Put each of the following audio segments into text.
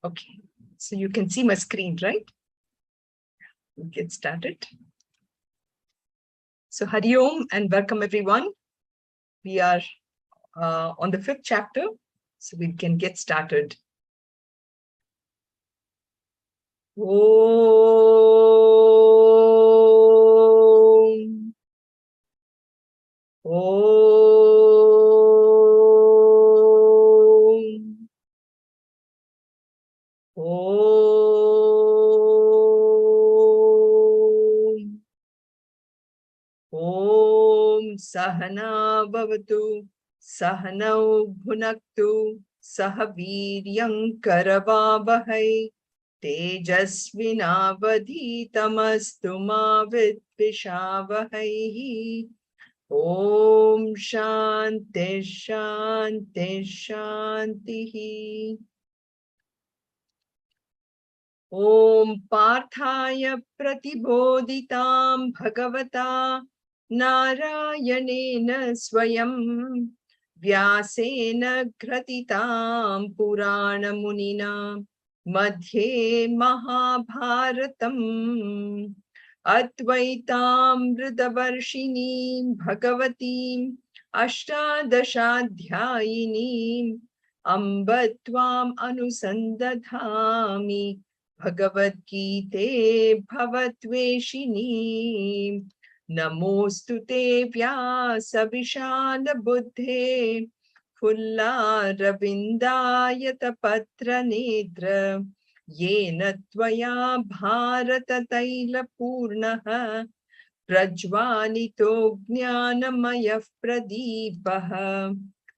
Okay, so you can see my screen, right? We'll get started. So Hari Om and welcome everyone. We are on the 5th chapter, so we can get started. Om. Om. Om. Om Sahana Bhavatu Sahanau Bhunaktu Sahaviryam Karavavahai Tejasvinavadhitamastu ma vidvishavahai. Om Shanti Shanti Shanti. Om Parthaya Pratibodhitam Bhagavata Narayanena Swayam Vyasena Gratitam Purana Munina Madhye Mahabharatam Advaitam Vridavarshinim Bhagavatim Ashtadashadhyayinim Ambatvam Anusandadhami Bhagavad Gita Bhavatveshini Namostute Vyasa Vishana Buddhe Fulla Ravindayata Patra Nedra Yena Tvaya Bharata Taila Purnaha Prajvanito Jnanamaya Pradipaha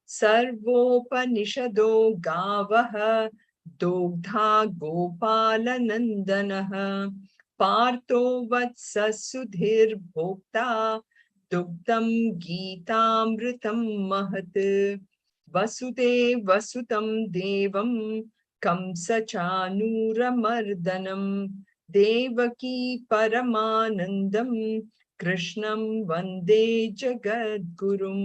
Sarvopanishado Gavaha Dogdha Gopala Nandanaha Partho Vatsa Sudhir Bhokta Dugdam Geetamritam Mahat Vasute Vasutam Devam Kamsa Chanura Mardanam Devaki Paramanandam Krishnam Vande Jagadgurum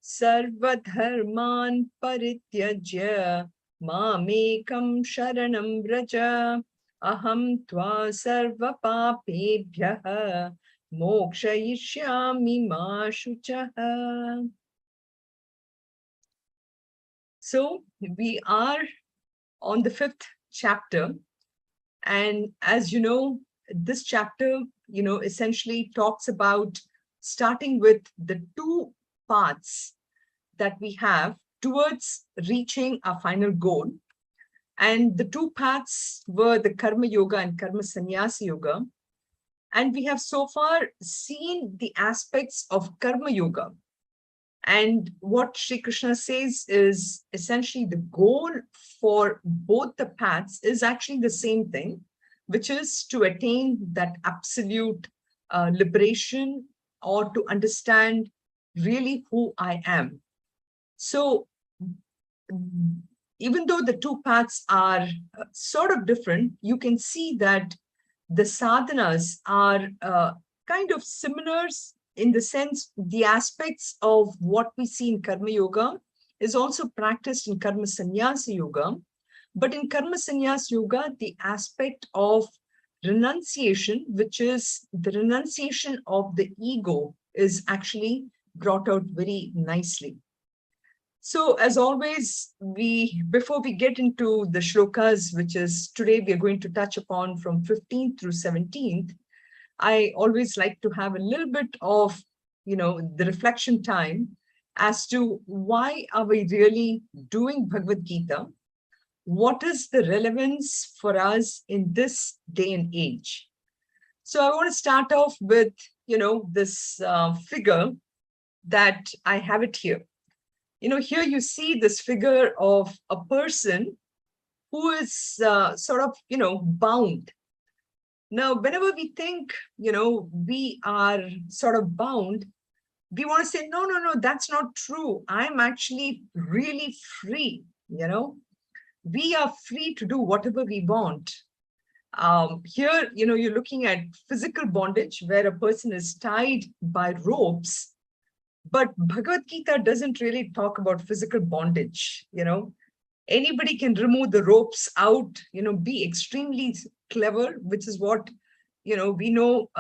Sarvadharman Parityajya Mamekam Sharanam Vraja Aham Tva Sarva Papebhyaha Mokshayishyami Ma Shuchaha. So we are on the 5th chapter, and as you know, this chapter, essentially talks about starting with the two paths that we have towards reaching our final goal. And the two paths were the Karma Yoga and Karma Sannyasa Yoga. And we have so far seen the aspects of Karma Yoga. And what Sri Krishna says is essentially the goal for both the paths is actually the same thing, which is to attain that absolute liberation, or to understand really who I am. So even though the two paths are sort of different, you can see that the sadhanas are kind of similar, in the sense the aspects of what we see in Karma Yoga is also practiced in Karma Sannyasa Yoga. But in Karma Sannyasa Yoga, the aspect of renunciation, which is the renunciation of the ego, is actually brought out very nicely. So as always, before we get into the shlokas, which is today we are going to touch upon from 15th through 17th, I always like to have a little bit of, the reflection time as to why are we really doing Bhagavad Gita? What is the relevance for us in this day and age? So I want to start off with, this figure that I have it here. Here you see this figure of a person who is sort of, bound. Now, whenever we think, we are sort of bound, we want to say, no, that's not true. I'm actually really free, We are free to do whatever we want. Here, you're looking at physical bondage where a person is tied by ropes. But Bhagavad Gita doesn't really talk about physical bondage, Anybody can remove the ropes out, be extremely clever, which is what, we know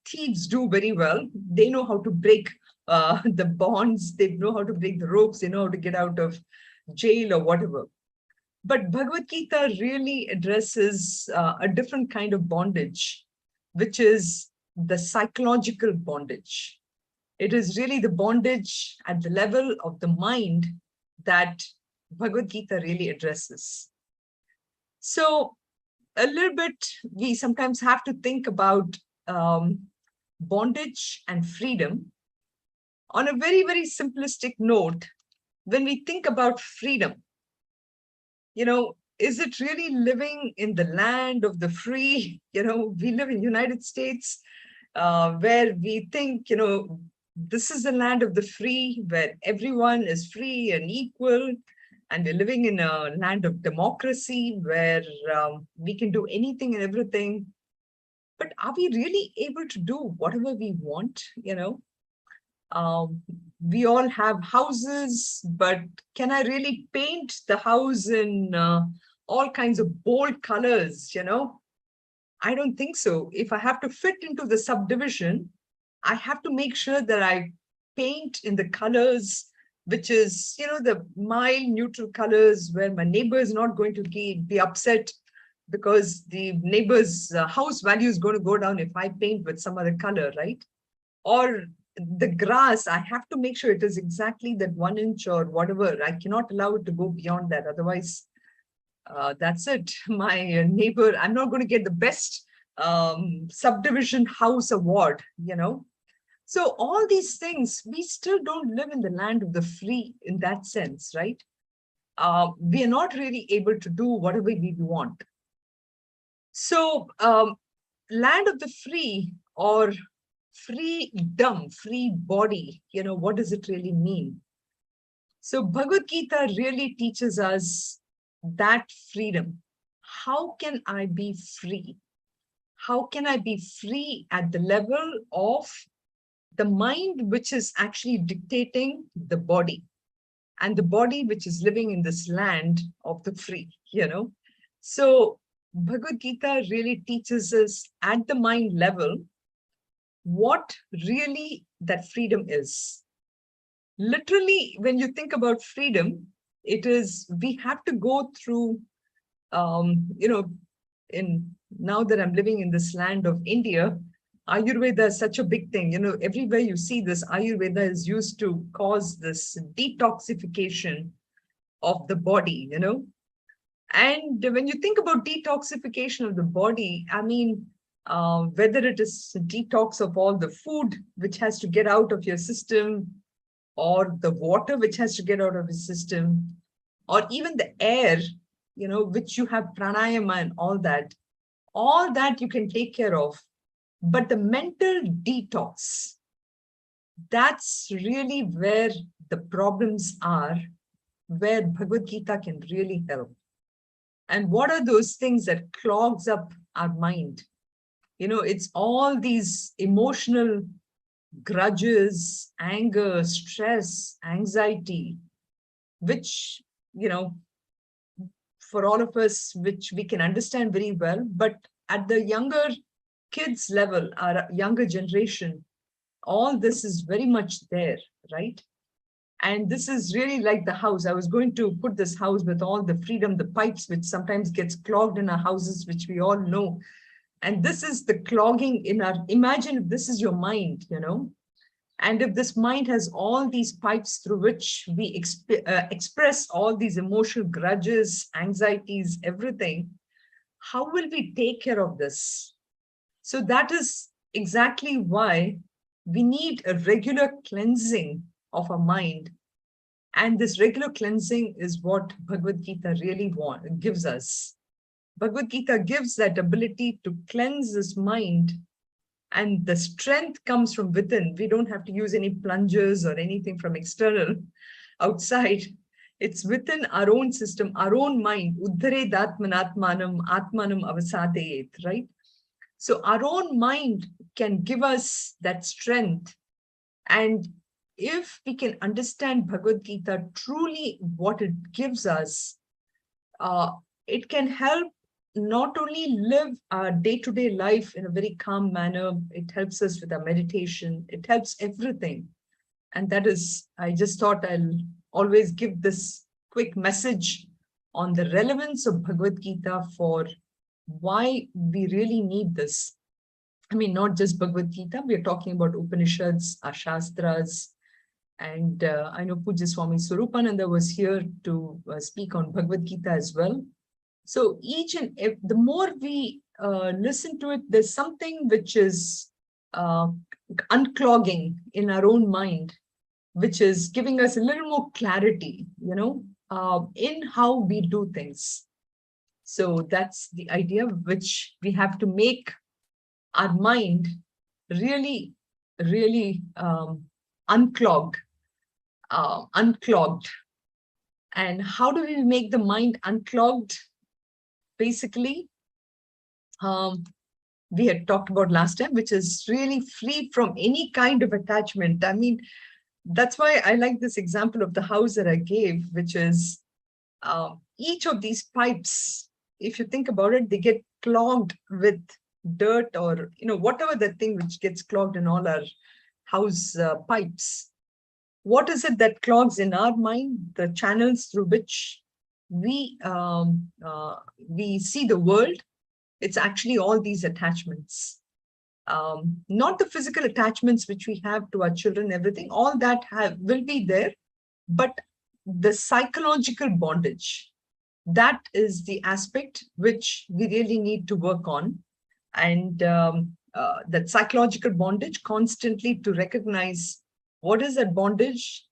thieves do very well. They know how to break the bonds, they know how to break the ropes, they know how to get out of jail or whatever. But Bhagavad Gita really addresses a different kind of bondage, which is the psychological bondage. It is really the bondage at the level of the mind that Bhagavad Gita really addresses. So a little bit, we sometimes have to think about bondage and freedom. On a very, very simplistic note, when we think about freedom, is it really living in the land of the free? We live in United States, where we think, this is the land of the free, where everyone is free and equal. And we're living in a land of democracy where we can do anything and everything. But are we really able to do whatever we want? We all have houses, but can I really paint the house in all kinds of bold colors? I don't think so. If I have to fit into the subdivision, I have to make sure that I paint in the colors, which is, the mild neutral colors, where my neighbor is not going to be upset because the neighbor's house value is going to go down if I paint with some other color, right? Or the grass, I have to make sure it is exactly that 1 inch or whatever. I cannot allow it to go beyond that. Otherwise, that's it. My neighbor, I'm not going to get the best subdivision house award, So all these things, we still don't live in the land of the free in that sense, right? We are not really able to do whatever we want. So land of the free or freedom, free body, what does it really mean? So Bhagavad Gita really teaches us that freedom. How can I be free? How can I be free at the level of the mind, which is actually dictating the body, and the body which is living in this land of the free, So Bhagavad Gita really teaches us at the mind level what really that freedom is. Literally, when you think about freedom, it is, we have to go through, in now that I'm living in this land of India, Ayurveda is such a big thing. Everywhere you see this, Ayurveda is used to cause this detoxification of the body, And when you think about detoxification of the body, I mean, whether it is detox of all the food which has to get out of your system, or the water which has to get out of your system, or even the air, which you have pranayama and all that you can take care of. But the mental detox, that's really where the problems are, where Bhagavad Gita can really help. And what are those things that clogs up our mind? It's all these emotional grudges, anger, stress, anxiety, which, for all of us, which we can understand very well, but at the younger kids level, our younger generation, all this is very much there, right? And this is really like the house. I was going to put this house with all the freedom, the pipes, which sometimes gets clogged in our houses, which we all know. And this is the clogging in our, imagine if this is your mind, and if this mind has all these pipes through which we express all these emotional grudges, anxieties, everything, how will we take care of this? So that is exactly why we need a regular cleansing of our mind. And this regular cleansing is what Bhagavad Gita really gives us. Bhagavad Gita gives that ability to cleanse this mind, and the strength comes from within. We don't have to use any plungers or anything from external outside. It's within our own system, our own mind. Uddhare datmanatmanam atmanam avasadeyet, right? So our own mind can give us that strength. And if we can understand Bhagavad Gita truly what it gives us, uh, it can help not only live our day-to-day life in a very calm manner, it helps us with our meditation, it helps everything. And that is, I just thought I'll always give this quick message on the relevance of Bhagavad Gita for why we really need this. I mean, not just Bhagavad Gita, we're talking about Upanishads, our Shastras, and I know Pujya Swami Swarupananda was here to speak on Bhagavad Gita as well. So each and every, the more we listen to it, there's something which is unclogging in our own mind, which is giving us a little more clarity, in how we do things. So that's the idea, which we have to make our mind really, really unclogged. And how do we make the mind unclogged? Basically, we had talked about last time, which is really free from any kind of attachment. I mean, that's why I like this example of the house that I gave, which is each of these pipes, if you think about it, they get clogged with dirt or, whatever the thing which gets clogged in all our house pipes. What is it that clogs in our mind? The channels through which we see the world. It's actually all these attachments. Not the physical attachments which we have to our children, everything, all that will be there, but the psychological bondage, that is the aspect which we really need to work on. And that psychological bondage, constantly to recognize what is that bondage,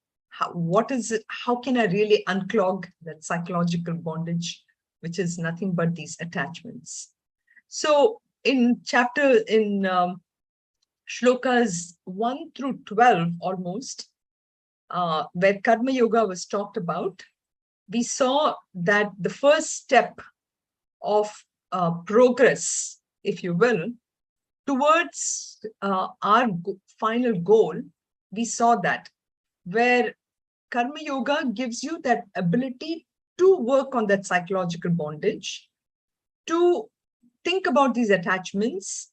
what is it, how can I really unclog that psychological bondage, which is nothing but these attachments. So in shlokas 1 through 12 almost, where Karma Yoga was talked about, we saw that the first step of progress, if you will, towards our final goal, we saw that where Karma Yoga gives you that ability to work on that psychological bondage, to think about these attachments,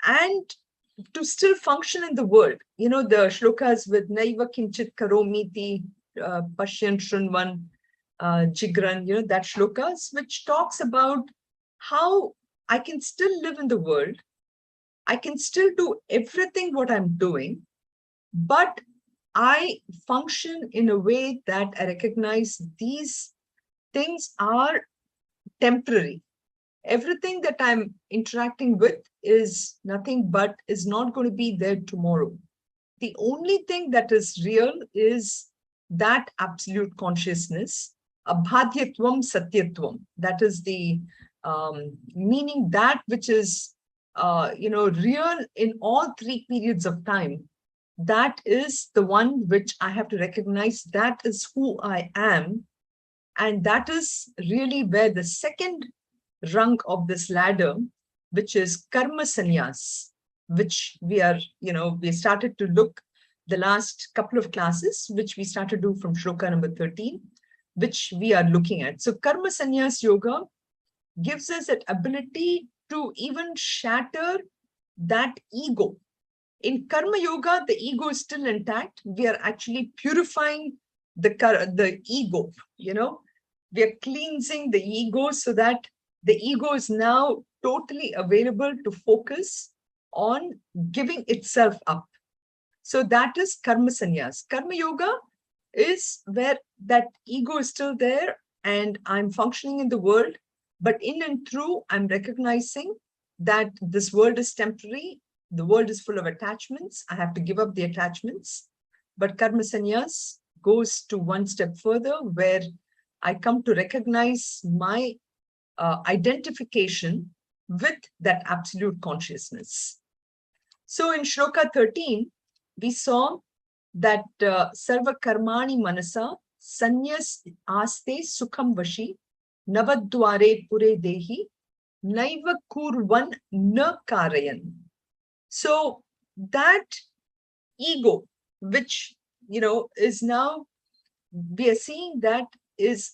and to still function in the world. The shlokas with Naiva Kinchit Karomiti, Pashyan Shrunvan, Jigran, that shlokas, which talks about how I can still live in the world, I can still do everything what I'm doing, but I function in a way that I recognize these things are temporary. Everything that I'm interacting with is nothing but is not going to be there tomorrow. The only thing that is real is that absolute consciousness, abhadyatvam satyatvam. That is the meaning, that which is real in all three periods of time. That is the one which I have to recognize. That is who I am. And that is really where the second rung of this ladder, which is karma sannyas, which we started to look the last couple of classes, which we started to do from shloka number 13, which we are looking at. So karma sannyas yoga gives us that ability to even shatter that ego. In karma yoga, the ego is still intact. We are actually purifying the ego, we are cleansing the ego so that the ego is now totally available to focus on giving itself up. So that is karma sannyas. Karma yoga is where that ego is still there and I'm functioning in the world, but in and through, I'm recognizing that this world is temporary. The world is full of attachments. I have to give up the attachments. But karma sannyas goes to one step further, where I come to recognize my identification with that absolute consciousness. So in shloka 13, we saw that sarva karmani manasa sanyas aste sukham vashi navadware pure dehi naiva kurvan na karayan. So that ego, which, is now, we are seeing that is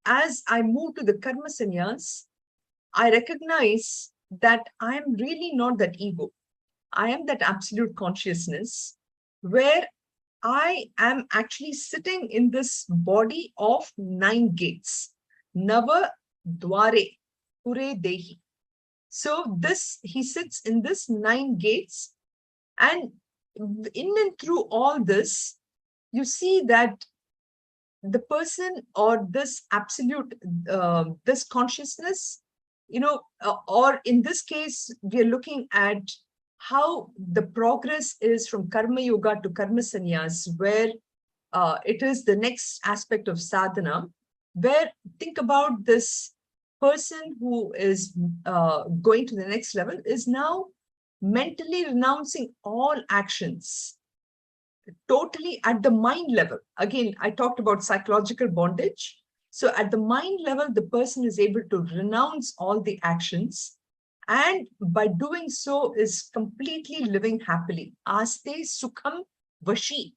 as I move to the karma sannyas, I recognize that I am really not that ego. I am that absolute consciousness where I am actually sitting in this body of 9 gates. Nava Dware Pure Dehi. So this, he sits in this 9 gates, and in and through all this, you see that the person or this absolute, this consciousness, or in this case, we are looking at how the progress is from karma yoga to karma sannyas, where it is the next aspect of sadhana, where think about this person who is going to the next level is now mentally renouncing all actions totally at the mind level. Again, I talked about psychological bondage. So at the mind level, the person is able to renounce all the actions, and by doing so is completely living happily. Aste sukham vashi.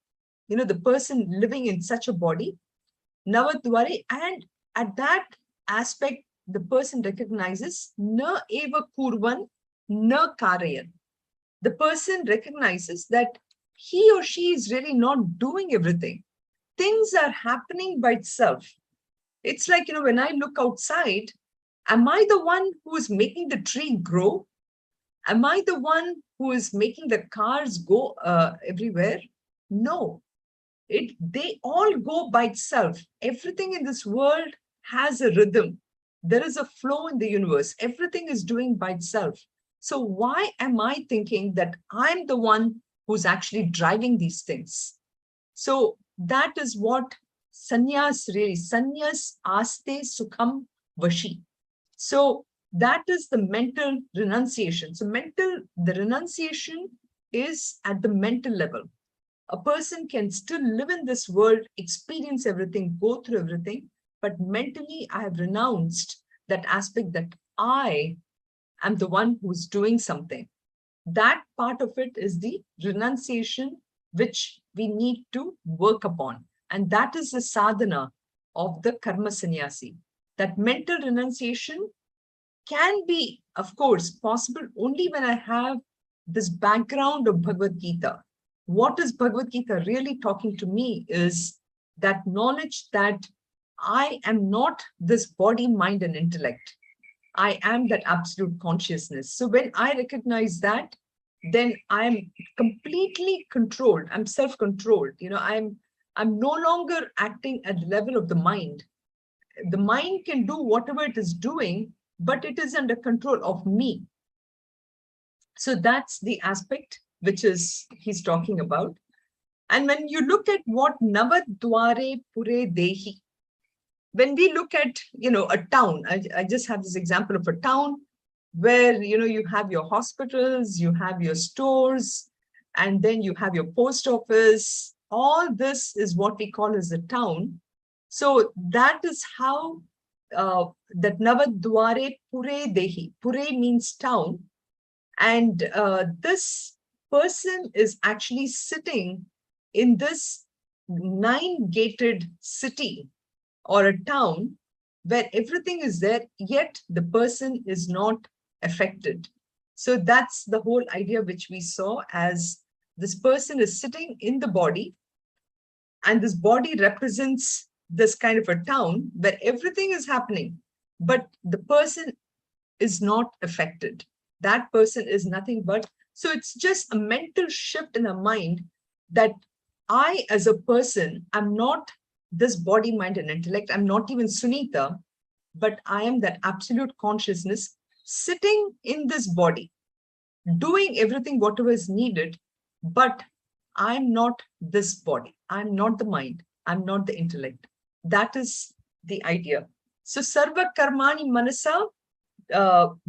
The person living in such a body, Navadwari, and at that aspect, the person recognizes na eva kurvan na karayan. The person recognizes that he or she is really not doing everything. Things are happening by itself. It's like, when I look outside, am I the one who is making the tree grow? Am I the one who is making the cars go everywhere? No, they all go by itself. Everything in this world has a rhythm. There is a flow in the universe. Everything is doing by itself. So why am I thinking that I'm the one who's actually driving these things? So that is what sannyas really, sannyas aste sukham vashi. So that is the mental renunciation. So the renunciation is at the mental level. A person can still live in this world, experience everything, go through everything, but mentally I have renounced that aspect that I am the one who's doing something. That part of it is the renunciation which we need to work upon. And that is the sadhana of the karma sannyasi. That mental renunciation can be, of course, possible only when I have this background of Bhagavad Gita. What is Bhagavad Gita really talking to me is that knowledge that I am not this body, mind, and intellect. I am that absolute consciousness. So when I recognize that, then I'm completely controlled. I'm self-controlled. I'm no longer acting at the level of the mind. The mind can do whatever it is doing, but it is under control of me. So that's the aspect which is he's talking about. And when you look at what Navadware Pure Dehi, when we look at, a town, I just have this example of a town where, you have your hospitals, you have your stores, and then you have your post office. All this is what we call as a town. So that is how that Navadware Pure Dehi, Pure means town. And this person is actually sitting in this 9-gated city or a town where everything is there, yet the person is not affected. So that's the whole idea which we saw, as this person is sitting in the body, and this body represents this kind of a town where everything is happening, but the person is not affected. That person is nothing but, so it's just a mental shift in our mind that I, as a person, am not this body, mind, and intellect. I'm not even Sunitha, but I am that absolute consciousness sitting in this body, doing everything, whatever is needed, but I'm not this body. I'm not the mind. I'm not the intellect. That is the idea. So sarva karmani manasa,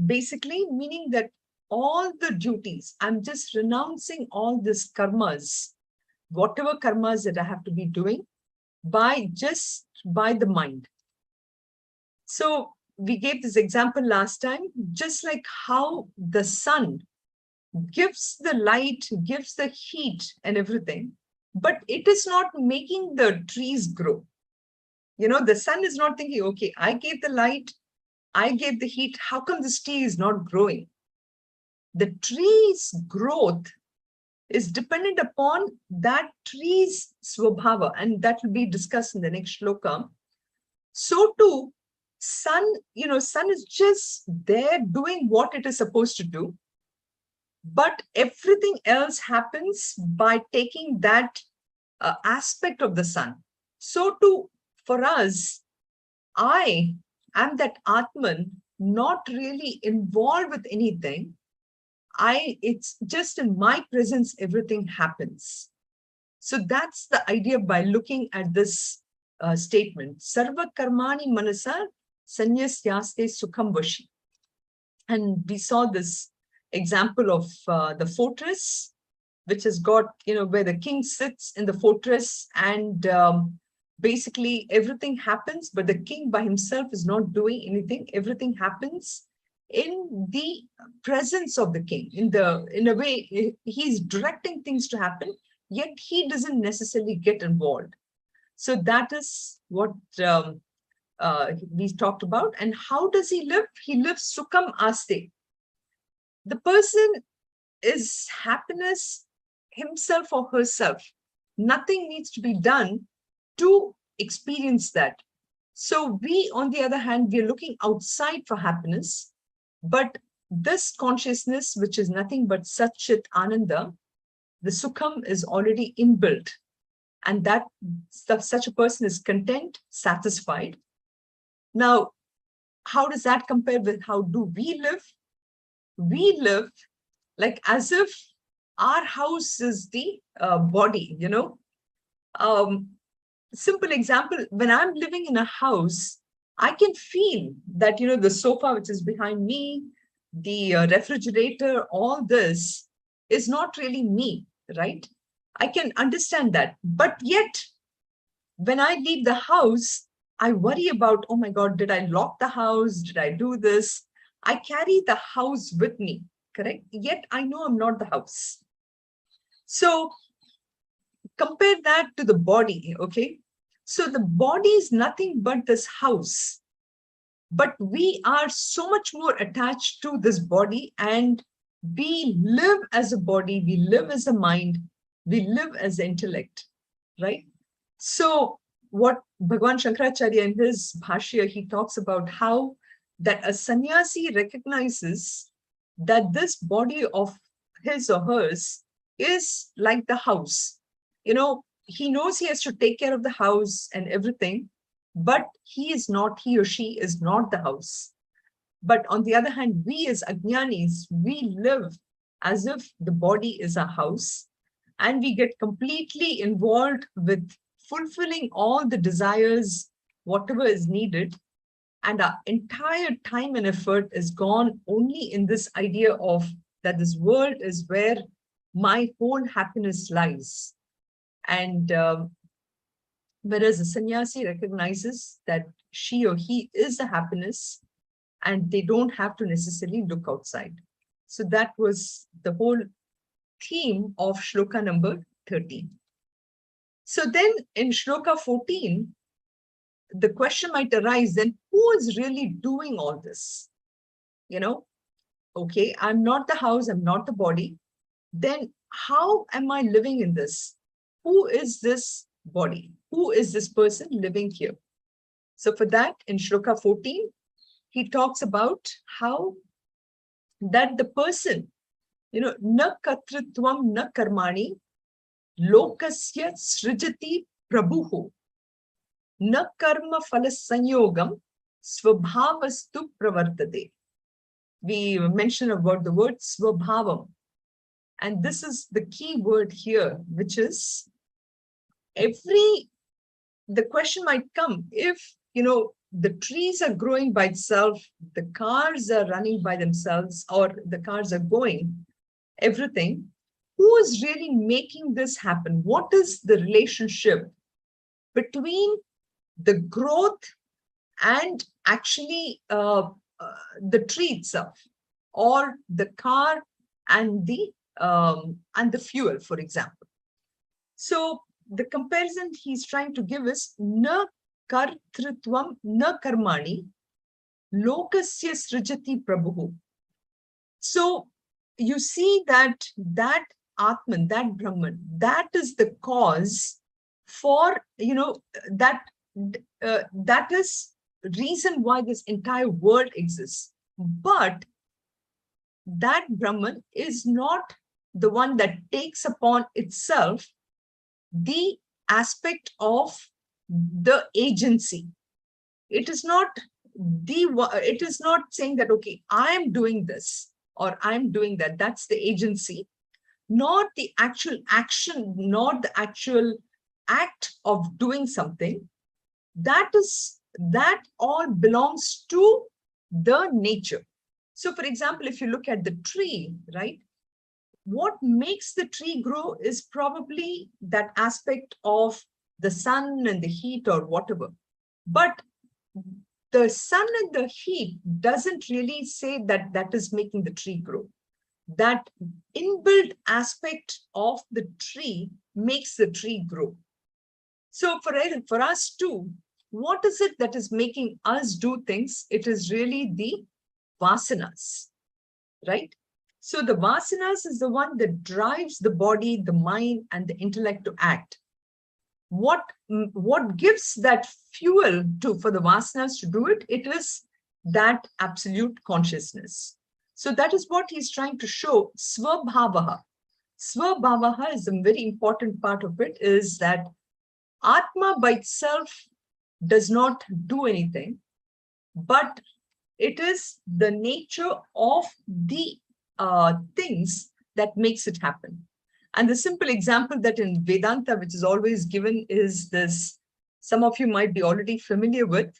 basically meaning that all the duties, I'm just renouncing all these karmas, whatever karmas that I have to be doing by the mind. So we gave this example last time, just like how the sun gives the light, gives the heat and everything, but it is not making the trees grow. The sun is not thinking, okay, I gave the light, I gave the heat. How come this tree is not growing? The tree's growth is dependent upon that tree's swabhava, and that will be discussed in the next shloka. So too, sun is just there doing what it is supposed to do, but everything else happens by taking that aspect of the sun. So too, for us, I am that Atman, not really involved with anything. It's just in my presence, everything happens. So that's the idea by looking at this statement. Sarva karmani manasa sanyasyaste sukham vashi. And we saw this example of the fortress, which has got, where the king sits in the fortress, and basically everything happens, but the king by himself is not doing anything. Everything happens in the presence of the king. In a way, he's directing things to happen, yet he doesn't necessarily get involved. So that is what we talked about. And how does he live? He lives sukham aste. The person is happiness himself or herself. Nothing needs to be done to experience that. So we, on the other hand, we are looking outside for happiness, but this consciousness, which is nothing but Satchit Ananda, the Sukham is already inbuilt, and that such a person is content, satisfied. Now, how does that compare with how do we live? We live like as if our house is the body, Simple example, when I'm living in a house, I can feel that, the sofa which is behind me, the refrigerator, all this is not really me, right? I can understand that. But yet, when I leave the house, I worry about, oh my God, did I lock the house? Did I do this? I carry the house with me, correct? Yet I know I'm not the house. So compare that to the body, okay? So the body is nothing but this house. But we are so much more attached to this body, and we live as a body, we live as a mind, we live as intellect, right? So what Bhagavan Shankaracharya in his Bhashya, he talks about how that a sannyasi recognizes that this body of his or hers is like the house. He knows he has to take care of the house and everything, but he or she is not the house. But on the other hand, we as Ajnanis, we live as if the body is a house, and we get completely involved with fulfilling all the desires, whatever is needed. And our entire time and effort is gone only in this idea of that this world is where my whole happiness lies. And whereas a sannyasi recognizes that she or he is the happiness, and they don't have to necessarily look outside. So that was the whole theme of shloka number 13. So then in shloka 14, the question might arise, then who is really doing all this? Okay, I'm not the house, I'm not the body. Then how am I living in this? Who is this body? Who is this person living here? So for that, in shloka 14, he talks about how that the person, na katritvam na karmani lokasya srijati prabhuhu na karma falasanyogam svabhavastu pravartate. We mentioned about the word svabhavam. And this is the key word here, which is the question might come if, the trees are growing by itself, the cars are running by themselves, or the cars are going, everything, who is really making this happen? What is the relationship between the growth and actually the tree itself, or the car and the fuel, for example? So the comparison he's trying to give is na kartrutvam na karmani lokasya srijati prabhu. So you see that Atman, that Brahman, that is the cause for, that is reason why this entire world exists. But that Brahman is not the one that takes upon itself the aspect of the agency. It is not it is not saying that, okay, I am doing this or I'm doing that. That's the agency, not the actual action, not the actual act of doing something. That all belongs to the nature. So for example, if you look at the tree, right, what makes the tree grow is probably that aspect of the sun and the heat or whatever. But the sun and the heat doesn't really say that that is making the tree grow. That inbuilt aspect of the tree makes the tree grow. So for us too, what is it that is making us do things? It is really the vasanas, right? So the vasanas is the one that drives the body, the mind, and the intellect to act. What gives that fuel for the vasanas to do it? It is that absolute consciousness. So that is what he's trying to show. Svabhavaha. Svabhavaha is a very important part of it, is that Atma by itself does not do anything, but it is the nature of the things that makes it happen. And the simple example that in Vedanta, which is always given, is this, some of you might be already familiar with,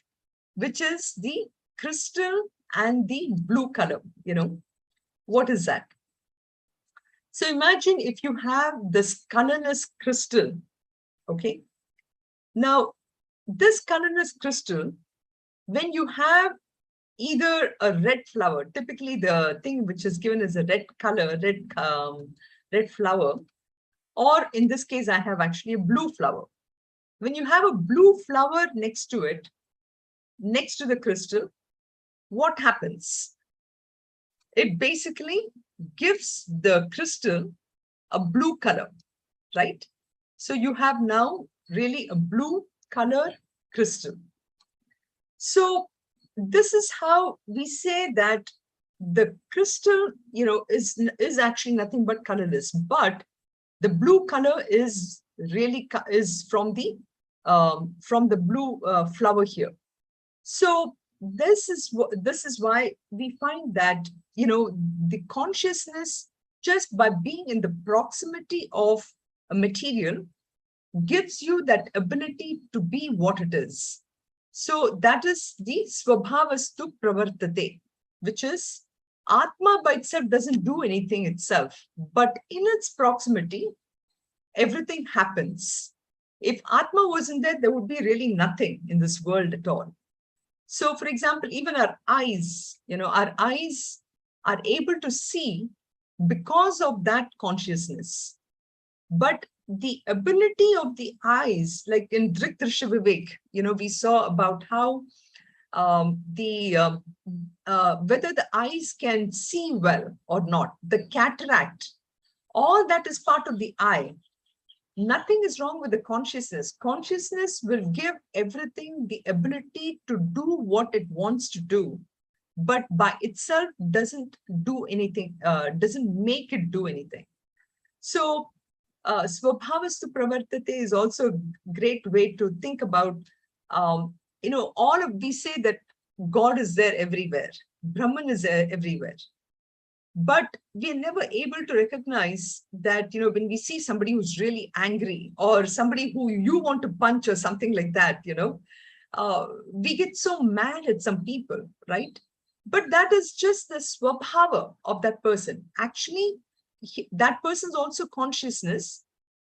which is the crystal and the blue color. What is that? So imagine if you have this colorless crystal, okay? Now, this colorless crystal, when you have either a red flower, typically the thing which is given is a red color, red flower, or in this case, I have actually a blue flower. When you have a blue flower next to it, next to the crystal, what happens? It basically gives the crystal a blue color, right? So you have now really a blue color crystal. So this is how we say that the crystal, is actually nothing but colorless, but the blue color is really from the blue flower here. So this is why we find that the consciousness, just by being in the proximity of a material, gives you that ability to be what it is. So that is the svabhavastu pravartate, which is Atma by itself doesn't do anything itself, but in its proximity, everything happens. If Atma wasn't there, there would be really nothing in this world at all. So for example, even our eyes are able to see because of that consciousness. But the ability of the eyes, like in Drik Drisha Vivek, we saw about how whether the eyes can see well or not, the cataract, all that is part of the eye. Nothing is wrong with the consciousness. Consciousness will give everything the ability to do what it wants to do, but by itself doesn't do anything, doesn't make it do anything. So Svabhavastu Pravartate is also a great way to think about, we say that God is there everywhere, Brahman is there everywhere. But we're never able to recognize that, when we see somebody who's really angry or somebody who you want to punch or something like that, we get so mad at some people, right? But that is just the swabhava of that person. Actually, that person's also consciousness,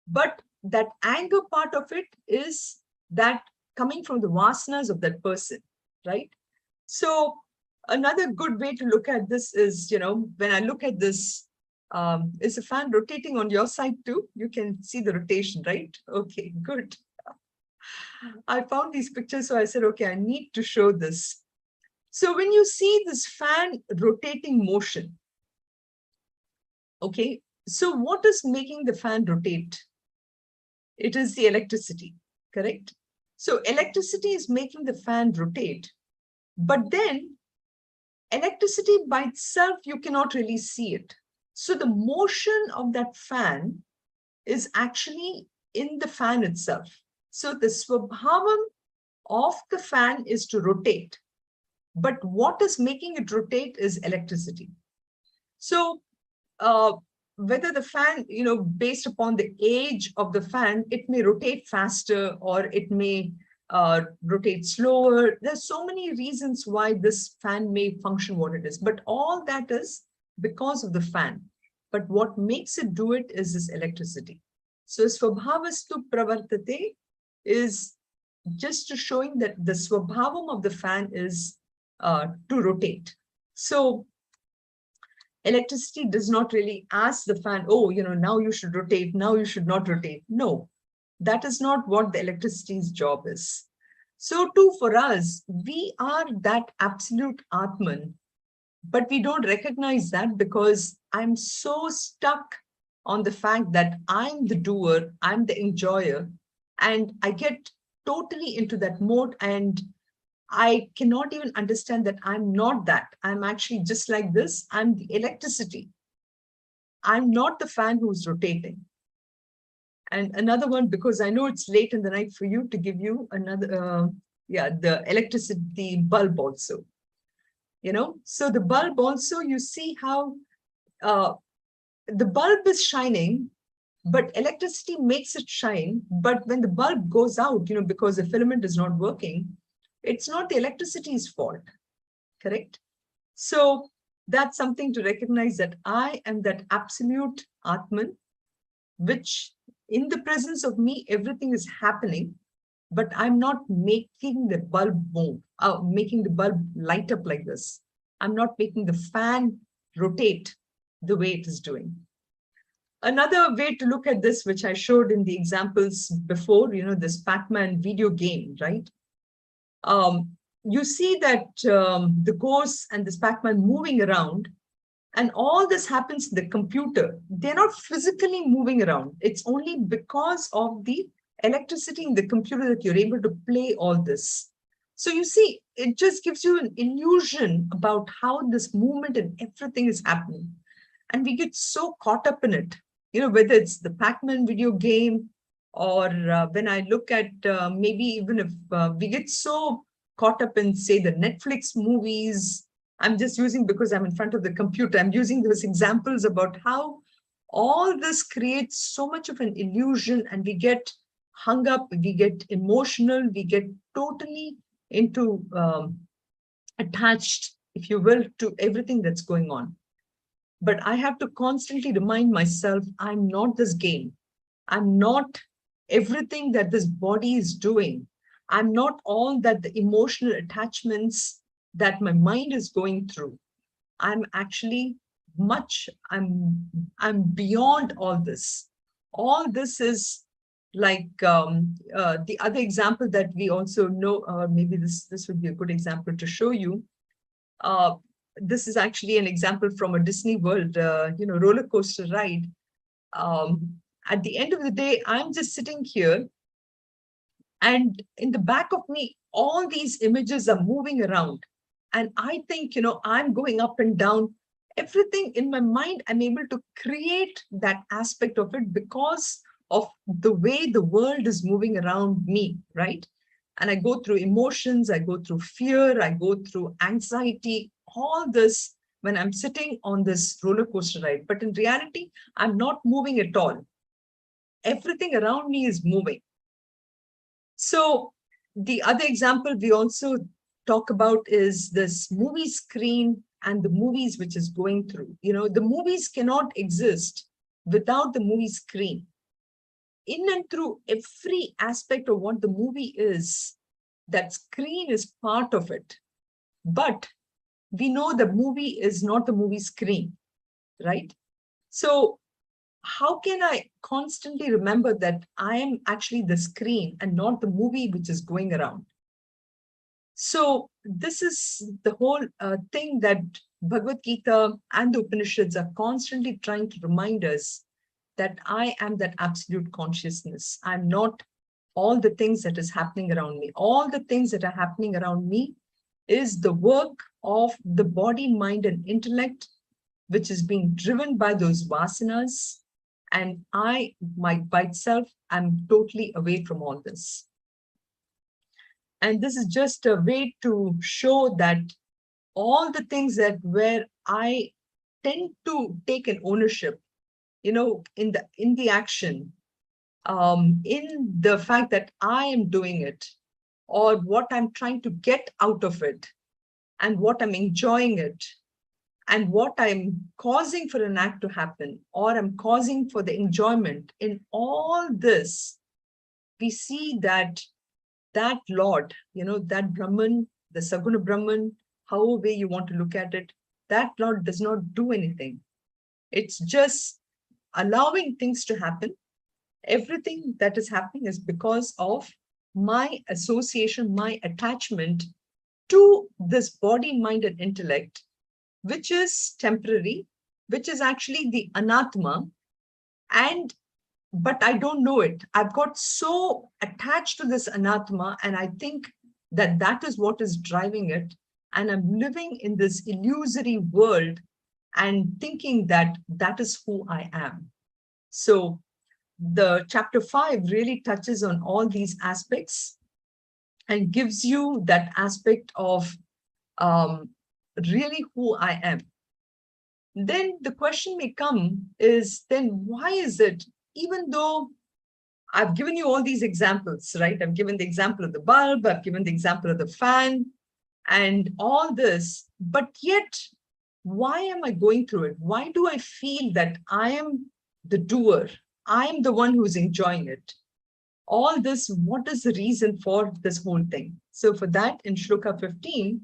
but that anger part of it is that coming from the vasanas of that person, right? So another good way to look at this is, when I look at this, is the fan rotating on your side too? You can see the rotation, right? Okay, good. I found these pictures, so I said, okay, I need to show this. So when you see this fan rotating motion, okay, so what is making the fan rotate? It is the electricity, correct? So electricity is making the fan rotate, but then electricity by itself, you cannot really see it. So the motion of that fan is actually in the fan itself. So the swabhavam of the fan is to rotate, but what is making it rotate is electricity. So whether the fan, based upon the age of the fan, it may rotate faster or it may rotate slower. There's so many reasons why this fan may function what it is, but all that is because of the fan. But what makes it do it is this electricity. So swabhavastu pravartate is just to showing that the swabhavam of the fan is to rotate. So electricity does not really ask the fan, oh, now you should rotate, now you should not rotate. No, that is not what the electricity's job is. So too for us, we are that absolute Atman, but we don't recognize that because I'm so stuck on the fact that I'm the doer, I'm the enjoyer, and I get totally into that mode, and I cannot even understand that I'm not that. I'm actually just like this. I'm the electricity. I'm not the fan who's rotating. And another one, because I know it's late in the night for you, to give you another, the electricity bulb also. So the bulb also, you see how the bulb is shining, but electricity makes it shine. But when the bulb goes out, because the filament is not working, it's not the electricity's fault, correct? So that's something to recognize, that I am that absolute Atman, which in the presence of me, everything is happening, but I'm not making the bulb move, making the bulb light up like this. I'm not making the fan rotate the way it is doing. Another way to look at this, which I showed in the examples before, this Pac-Man video game, right? You see that the course and this Pac-Man moving around, and all this happens in the computer. They're not physically moving around. It's only because of the electricity in the computer that you're able to play all this. So you see, it just gives you an illusion about how this movement and everything is happening. And we get so caught up in it, whether it's the Pac-Man video game, or when I look at maybe even if we get so caught up in, say, the Netflix movies. I'm just using, because I'm in front of the computer, I'm using those examples about how all this creates so much of an illusion, and we get hung up, we get emotional, we get totally into attached, if you will, to everything that's going on. But I have to constantly remind myself, I'm not this game. I'm not everything that this body is doing. I'm not all that the emotional attachments that my mind is going through. I'm actually I'm beyond all this. All this is like the other example that we also know, maybe this would be a good example to show you. This is actually an example from a Disney World, roller coaster ride. At the end of the day, I'm just sitting here, and in the back of me, all these images are moving around. And I think, I'm going up and down. Everything in my mind, I'm able to create that aspect of it because of the way the world is moving around me, right? And I go through emotions, I go through fear, I go through anxiety, all this when I'm sitting on this roller coaster ride. But in reality, I'm not moving at all. Everything around me is moving. So the other example we also talk about is this movie screen and the movies which is going through. The movies cannot exist without the movie screen. In and through every aspect of what the movie is, that screen is part of it. But we know the movie is not the movie screen, right? So how can I constantly remember that I am actually the screen and not the movie which is going around? So this is the whole thing that Bhagavad Gita and the Upanishads are constantly trying to remind us, that I am that absolute consciousness. I'm not all the things that is happening around me. All the things that are happening around me is the work of the body, mind, and intellect, which is being driven by those vasanas. And I, by itself, I'm totally away from all this. And this is just a way to show that all the things that where I tend to take an ownership, in the action, in the fact that I am doing it, or what I'm trying to get out of it, and what I'm enjoying it, and what I'm causing for an act to happen, or I'm causing for the enjoyment. In all this, we see that Lord, that Brahman, the Saguna Brahman, however way you want to look at it, that Lord does not do anything. It's just allowing things to happen. Everything that is happening is because of my association, my attachment to this body, mind, and intellect, which is temporary, which is actually the anatma. But I don't know it. I've got so attached to this anatma, and I think that that is what is driving it. And I'm living in this illusory world and thinking that that is who I am. So the chapter 5 really touches on all these aspects and gives you that aspect of really who I am. Then the question may come is, then why is it, even though I've given you all these examples, right? I've given the example of the bulb, I've given the example of the fan and all this, but yet, why am I going through it? Why do I feel that I am the doer? I am the one who's enjoying it. All this, what is the reason for this whole thing? So for that, in Shloka 15,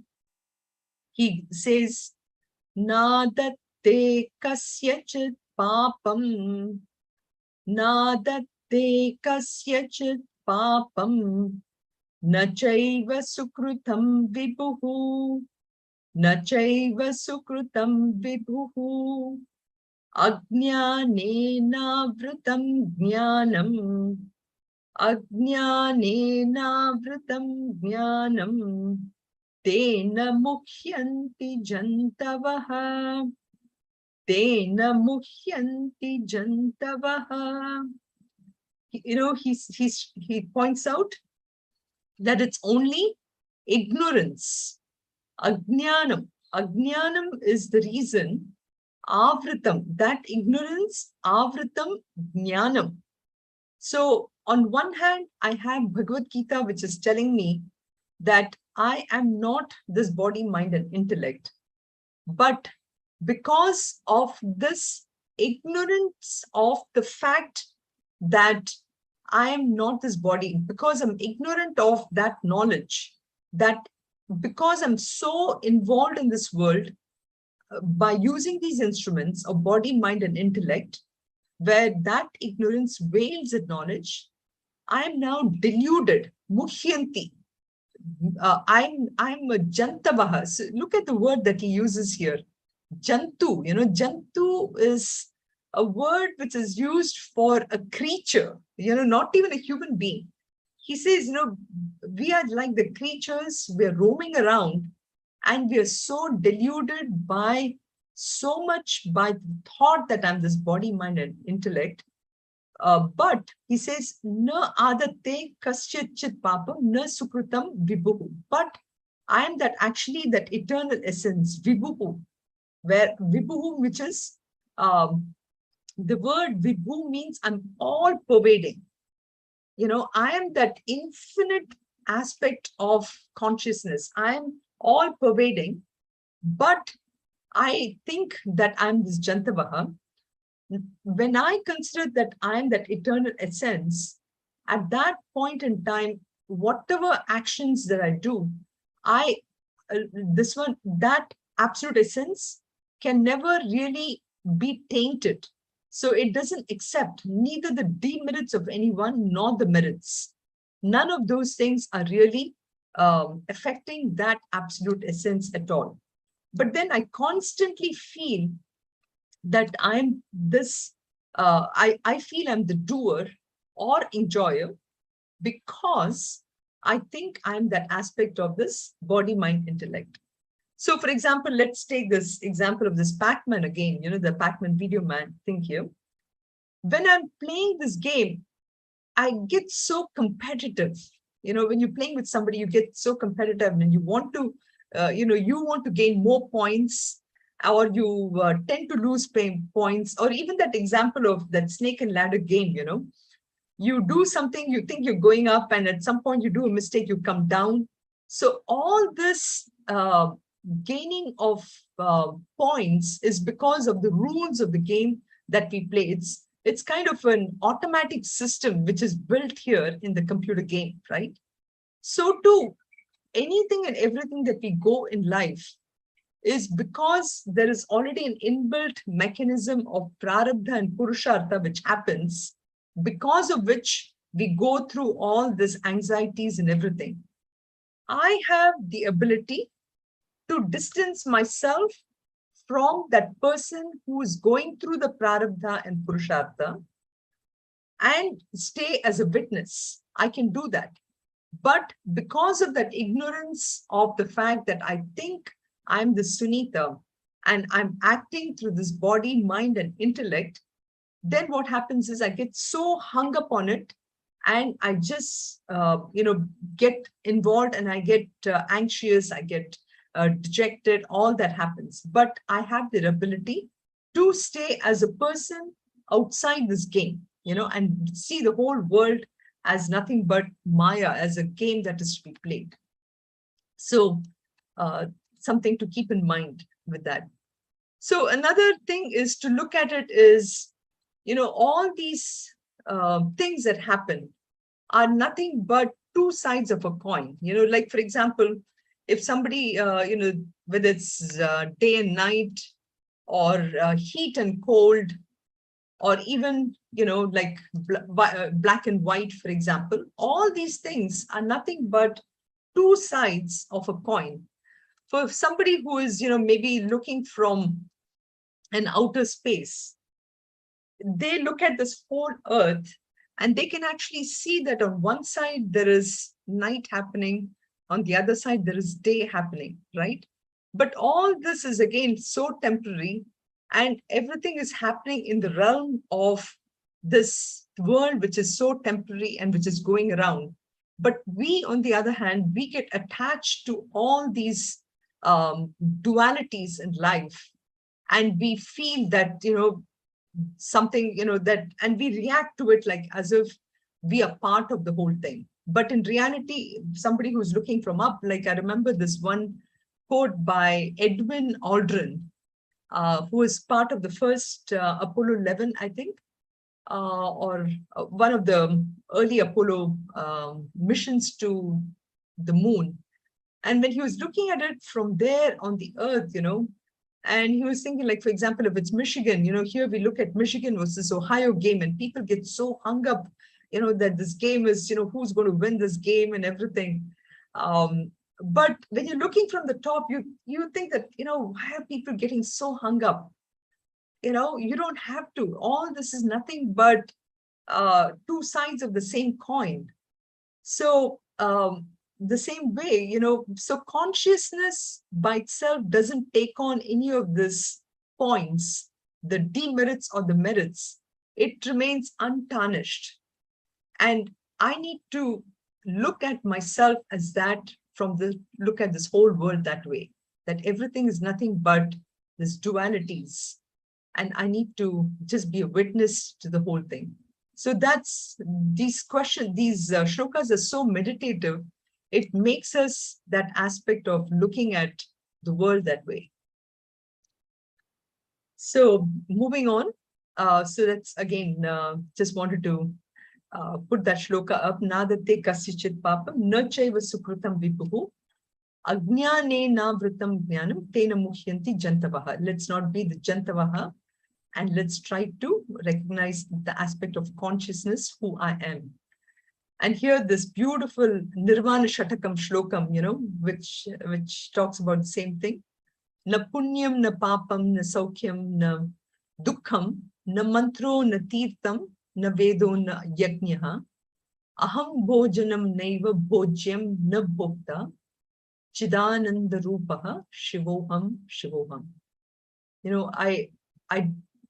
he says, Nadatte kasyachit papam, Nadatte kasyachit papam, na chaiva sukrutam vibhuhu, na chaiva sukrutam vibhuhu, ajnanena vritam jnanam, ajnanena vritam jnanam, tena muhyanti jantavaha, tena muhyanti jantavaha. He points out that it's only ignorance, ajnanam. Ajnanam is the reason, avritam, that ignorance, avritam, jnanam. So on one hand, I have Bhagavad Gita, which is telling me that I am not this body, mind, and intellect. But because of this ignorance of the fact that I am not this body, because I'm ignorant of that knowledge, that because I'm so involved in this world, by using these instruments of body, mind, and intellect, where that ignorance veils that knowledge, I'm now deluded, muhyanti. I'm a jantavaha. So look at the word that he uses here. Jantu, jantu is a word which is used for a creature, not even a human being. He says, we are like the creatures, we're roaming around and we are so deluded by so much by the thought that I'm this body, mind, and intellect. But he says, na adate kasyachit papam na sukrutam vibhuhu. But I am that actually that eternal essence, vibhuhu, where vibhuhu, which is the word vibhu means I'm all pervading. I am that infinite aspect of consciousness. I'm all pervading, but I think that I'm this Jantavaha. When I consider that I am that eternal essence, at that point in time, whatever actions that I do, that absolute essence can never really be tainted. So it doesn't accept neither the demerits of anyone nor the merits. None of those things are really affecting that absolute essence at all. But then I constantly feel that I'm this, I feel I'm the doer or enjoyer because I think I'm that aspect of this body, mind, intellect. So for example, let's take this example of this Pac-Man again, the Pac-Man video man thing here. When I'm playing this game, I get so competitive. When you're playing with somebody, you get so competitive and you want to, you want to gain more points, or you tend to lose points, or even that example of that snake and ladder game, you do something, you think you're going up, and at some point you do a mistake, you come down. So all this gaining of points is because of the rules of the game that we play. It's kind of an automatic system which is built here in the computer game, right? So too, anything and everything that we go in life is because there is already an inbuilt mechanism of prarabdha and purushartha which happens, because of which we go through all these anxieties and everything. I have the ability to distance myself from that person who is going through the prarabdha and purushartha and stay as a witness. I can do that. But because of that ignorance of the fact that I think I'm the Sunitha and I'm acting through this body, mind, and intellect, then what happens is I get so hung up on it, and I just, get involved, and I get anxious, I get dejected, all that happens. But I have the ability to stay as a person outside this game, and see the whole world as nothing but Maya, as a game that is to be played. So something to keep in mind with that. So another thing is to look at it is, all these things that happen are nothing but two sides of a coin. Like, for example, if somebody, whether it's day and night, or heat and cold, or even, like black and white, for example, all these things are nothing but two sides of a coin. For somebody who is, maybe looking from an outer space, they look at this whole earth and they can actually see that on one side there is night happening, on the other side there is day happening, right? But all this is again so temporary, and everything is happening in the realm of this world which is so temporary and which is going around. But we, on the other hand, we get attached to all these dualities in life, and we feel that, something, that, and we react to it like as if we are part of the whole thing. But in reality, somebody who's looking from up, like I remember this one quote by Edwin Aldrin, who is part of the first Apollo 11, I think, or one of the early Apollo missions to the moon. And when he was looking at it from there on the earth, and he was thinking, like, for example, if it's Michigan, here we look at Michigan versus Ohio game, and people get so hung up, that this game is, who's going to win this game and everything. But when you're looking from the top, you think that, why are people getting so hung up? You don't have to. All this is nothing but two sides of the same coin. So the same way, so consciousness by itself doesn't take on any of these points, the demerits or the merits. It remains untarnished. And I need to look at myself as that, look at this whole world that way, that everything is nothing but these dualities. And I need to just be a witness to the whole thing. So that's these questions, these shlokas are so meditative. It makes us that aspect of looking at the world that way. So moving on. So that's again, just wanted to put that shloka up. Nadate kasichit papam na chaiva sukritam vipuhu ajnane na vritam jnanam tena muhyanti jantavaha. Let's not be the jantavaha. and let's try to recognize the aspect of consciousness, who I am. And here this beautiful Nirvana Shatakam Shlokam, which talks about the same thing. Na punyam, na papam, na saukyam, na dukkham, na mantro, na tirtham, na vedo, na yajnaha. Aham bhojanam naiva bhojyam na bhokta. Chidananda rupaha shivoham shivoham. I,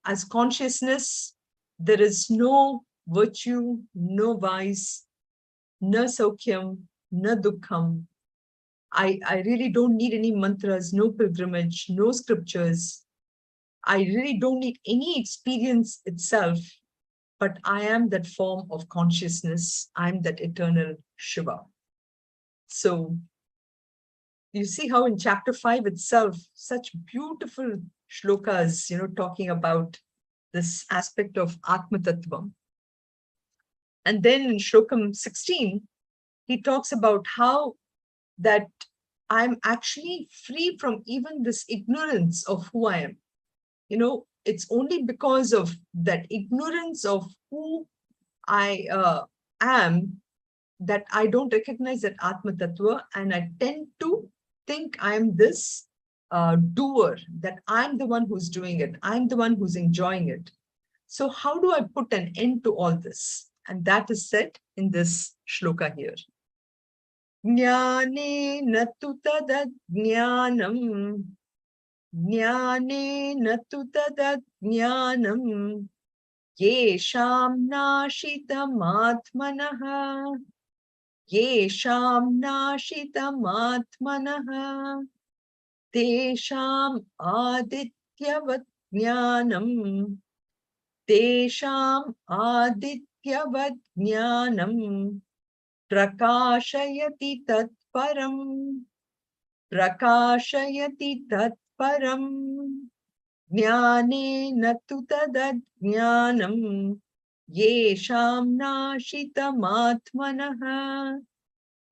as consciousness, there is no virtue, no vice, no saukyam, no dukkham. I really don't need any mantras, no pilgrimage, no scriptures. I really don't need any experience itself, but I am that form of consciousness. I'm that eternal Shiva. So you see how in chapter 5 itself, such beautiful shlokas, talking about this aspect of Atma Tattva. And then in Shlokam 16, he talks about how that I'm actually free from even this ignorance of who I am. It's only because of that ignorance of who I am that I don't recognize that Atma Tattva, and I tend to think I'm this doer, that I'm the one who's doing it. I'm the one who's enjoying it. So how do I put an end to all this? And that is said in this shloka here. Jnane tu tad jnanam. Jnane tu tad jnanam. Yesham nashitam atmanaha. Yesham nashitam atmanaha. Tesham adityavat jnanam. Tesham adityavat jnanam. Prakashayati tatparam. Prakashayati tatparam. Jnane natu tad jnanam. Yesham nashitam atmanaha.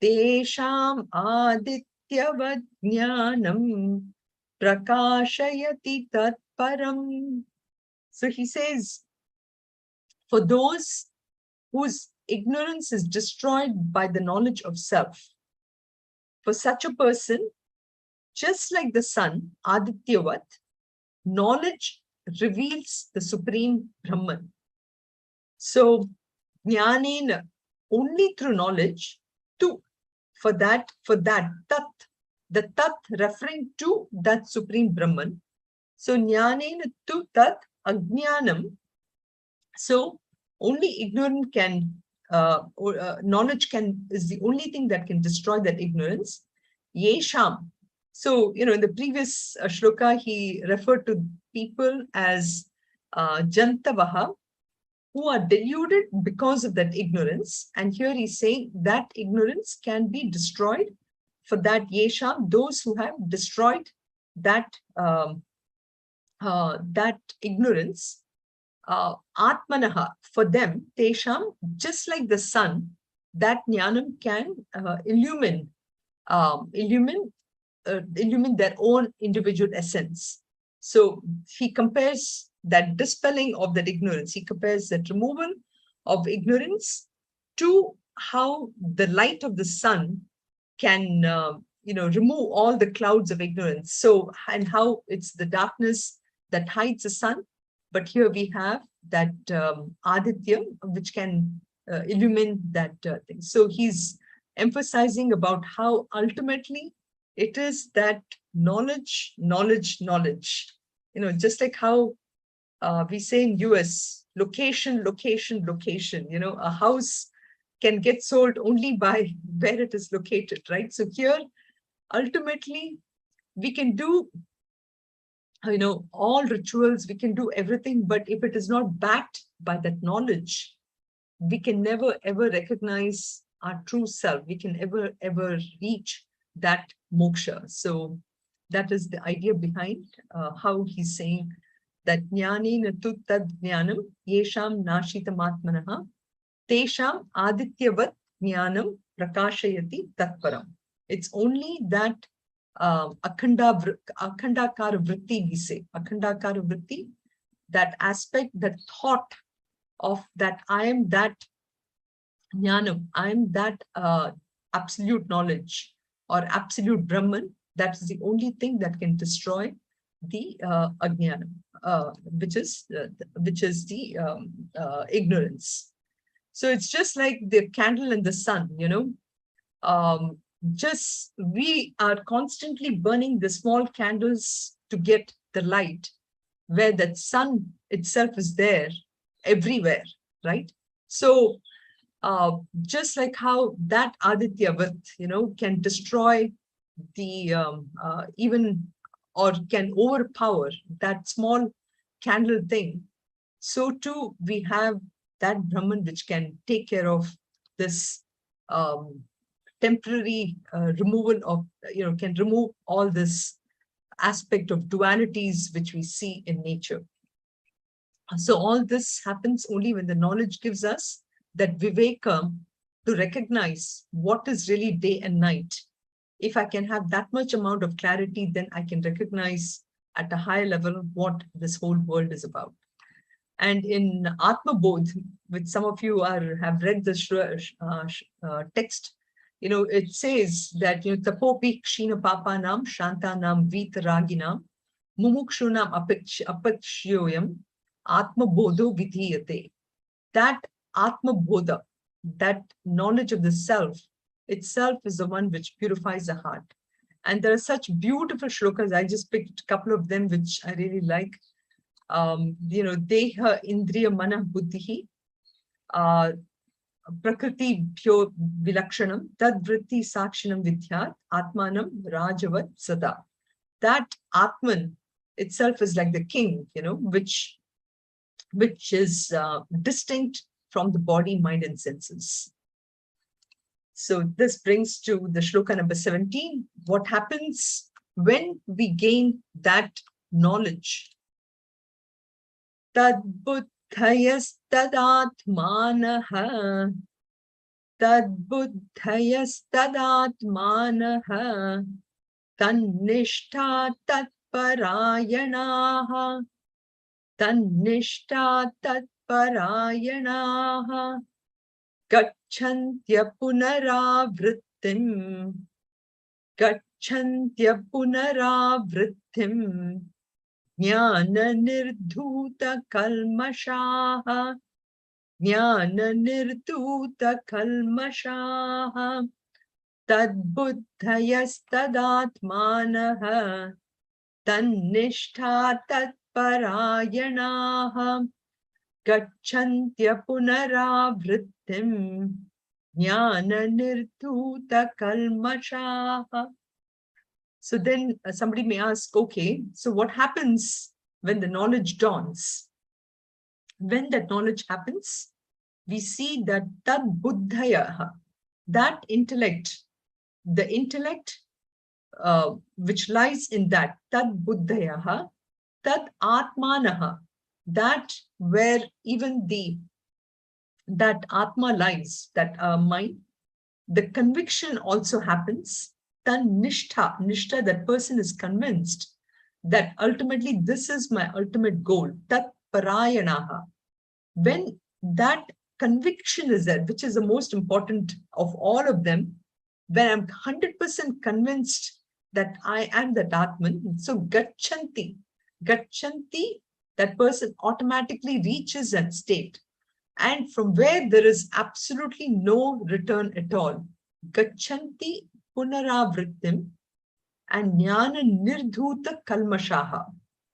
Tesham adityavat jnanam. Prakashayati tatparam. So he says, for those whose ignorance is destroyed by the knowledge of self, for such a person, just like the sun, Adityavat, knowledge reveals the supreme Brahman. So, jnanena, only through knowledge, for that tat, the tat referring to that supreme Brahman. So, jnanena tu tat ajnanam. So, only ignorance can, knowledge is the only thing that can destroy that ignorance. Yesham. So, in the previous shloka, he referred to people as jantavaha, who are deluded because of that ignorance. And here he's saying that ignorance can be destroyed. For that yesham, those who have destroyed that, that ignorance, atmanaha, for them, tesham, just like the sun, that jnanam can illumine their own individual essence. So he compares that dispelling of that ignorance, he compares that removal of ignorance to how the light of the sun can remove all the clouds of ignorance. So, and how it's the darkness that hides the sun. But here we have that Aditya, which can illumine that thing. So he's emphasizing about how ultimately it is that knowledge. Just like how we say in US, location. A house can get sold only by where it is located, right? So here, ultimately, we can do all rituals, we can do everything, but if it is not backed by that knowledge, we can never ever recognize our true self. We can ever reach that moksha. So that is the idea behind how he's saying that jnanena tu tad jnanam yesham nashitam atmanaha tesham adityavat jnanam prakashayati tatparam. It's only that akhandakara vritti, we say. Akhandakara vritti, that aspect, that thought of that I am that jnanam, I am that absolute knowledge or absolute Brahman, that's the only thing that can destroy the ajnanam, which is the ignorance. So it's just like the candle in the sun, just we are constantly burning the small candles to get the light, where that sun itself is there everywhere, right? So just like how that Adityavat, can destroy the even, or can overpower that small candle thing, so too we have that Brahman which can take care of this temporary removal of, can remove all this aspect of dualities which we see in nature. So all this happens only when the knowledge gives us that viveka to recognize what is really day and night. If I can have that much amount of clarity, then I can recognize at a higher level what this whole world is about. And in Atma Bodh, which some of you have read the text, it says that tapopi kshina papanam shantanam vitaraginam mumukshunam apakshoyam atma bodho vidhiyate. That atma bodha, that knowledge of the self itself, is the one which purifies the heart. And there are such beautiful shlokas. I just picked a couple of them which I really like. Deha indriya mana buddhihi prakriti bhyo vilakshanam tad vritti sakshanam vidyat atmanam rajavat sada. That Atman itself is like the king, which is distinct from the body, mind, and senses. So this brings to the shloka number 17. What happens when we gain that knowledge? Tad buddhayastadaatmanaha. Tad buddhayastadaatmanaha. Tannishta tatparayanaha. Tannishta tatparayanaha. Gacchantya punaravrittim. Gacchantya punaravrittim. Jnana nirdhuta kalmashaha. Jnana nirdhuta kalmashaha. Tad buddhayastadaatmanaha. Tannishta tatparayanaha. Gacchantya punaravrittim. Jnana nirdhuta kalmashaha. So then somebody may ask, okay, so what happens when the knowledge dawns? When that knowledge happens, we see that tad buddhaya, that intellect, the intellect which lies in that, tad buddhaya, tad atmanaha, that where even that atma lies, that mind, the conviction also happens. Tan nishtha, that person is convinced that ultimately this is my ultimate goal. Tat parayanaha. When that conviction is there, which is the most important of all of them, when I'm 100% convinced that I am that Atman, so gachanti, that person automatically reaches that state. And from where there is absolutely no return at all. Gachanti punaravrittim and jnana nirdhuta kalmashaha.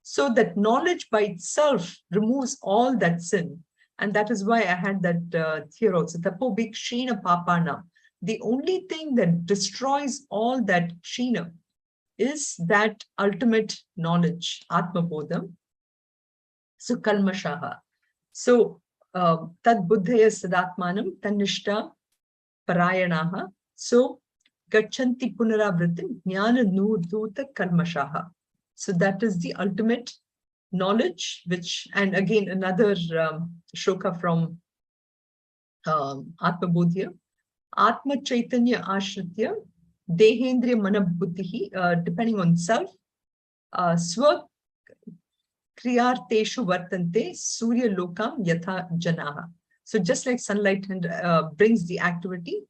So that knowledge by itself removes all that sin. And that is why I had that here also. Tapo bhikshina papana. The only thing that destroys all that kshina is that ultimate knowledge, atma bodham. So kalmashaha. So tad buddhaya sadatmanam tannishta parayanaha. So gachanti punaravritim jnana nirdhuta kalmashaha. So that is the ultimate knowledge, which, and again another shloka from Atma Bodhya. Atma Chaitanya Ashritya Dehendriya Mana Buddhihi, depending on self, Swa kriyarteshu vartante surya lokam yatha janaha. So just like sunlight and brings the activity,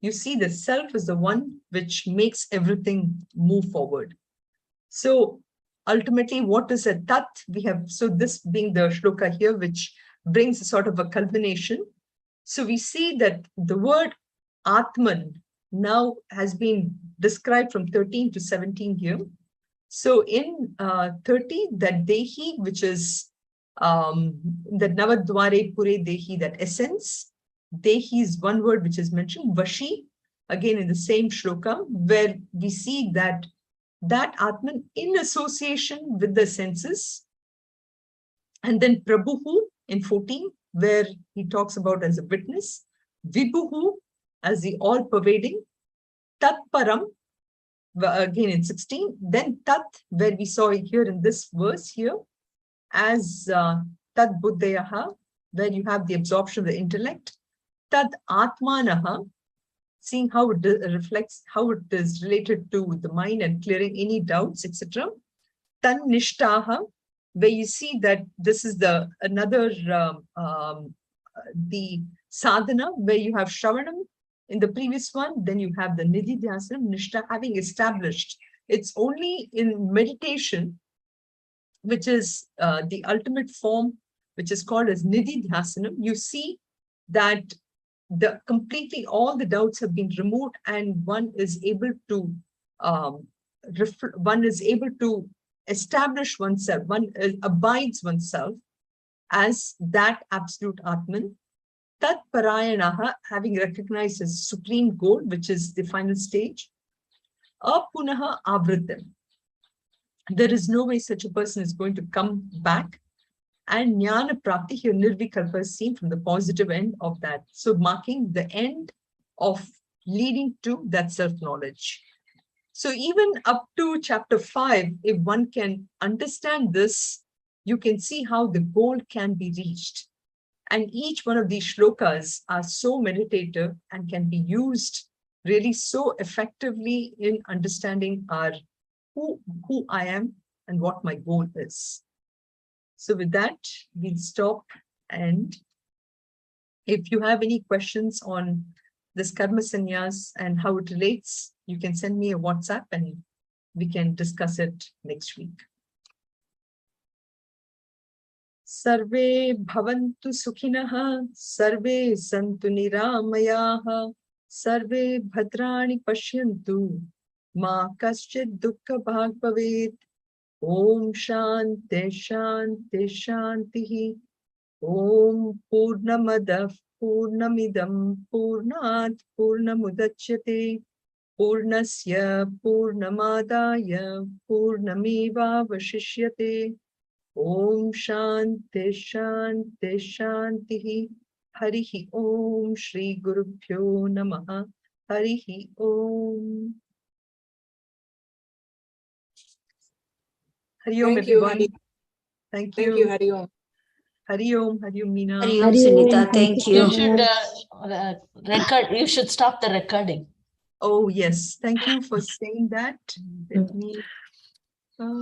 you see the self is the one which makes everything move forward. So ultimately, what is a tat? We have, so this being the shloka here, which brings a sort of a culmination. So we see that the word Atman now has been described from 13 to 17 here. So in 30, that Dehi, which is that Navadware Pure Dehi, that essence. Dehi is one word which is mentioned, Vashi, again in the same shloka, where we see that Atman in association with the senses. And then Prabhuhu in 14, where he talks about as a witness, Vibhuhu as the all-pervading, Tat Param, again in 16, then Tat, where we saw here in this verse here, as Tat Buddhayaha, where you have the absorption of the intellect, Tad Atmanaha, seeing how it reflects, how it is related to the mind and clearing any doubts, etc. Tan Nishtaha, where you see that this is the another the sadhana, where you have Shravanam in the previous one, then you have the Nidhi Dhyasanam, Nishta, having established. It's only in meditation, which is the ultimate form, which is called as Nidhi Dhyasanam. You see that the completely all the doubts have been removed, and one is able to establish oneself, one abides oneself as that absolute Atman. Tat Parayanaha, having recognized as supreme goal, which is the final stage. Apunaha Avritam. There is no way such a person is going to come back. And Jnana Prapti, here Nirvikalpa is seen from the positive end of that. So marking the end of leading to that self-knowledge. So even up to chapter 5, if one can understand this, you can see how the goal can be reached. And each one of these shlokas are so meditative and can be used really so effectively in understanding our who I am and what my goal is. So with that, we'll stop. And if you have any questions on this karma sannyas and how it relates, you can send me a WhatsApp and we can discuss it next week. Sarve bhavantu sukhinah, sarve santu niramayaha, sarve bhadrani pashyantu, ma kaschid dukkha bhag bhavet. Om Shanti Shanti Shanti. Om Purnamadav Purnamidam Purnat Purnamudachyate Purnasya Purnamadaya Purnameva Vashishyate. Om Shanti Shanti Shanti. Harihi Om Shri Gurubhyo Namaha. Harihi Om. Hari Om, everyone. Thank you. Thank you, Hari Om. Hari Om, Meena. Hari Om, Sunitha, thank you. You should record. You should stop the recording. Oh, yes. Thank you for saying that. Let me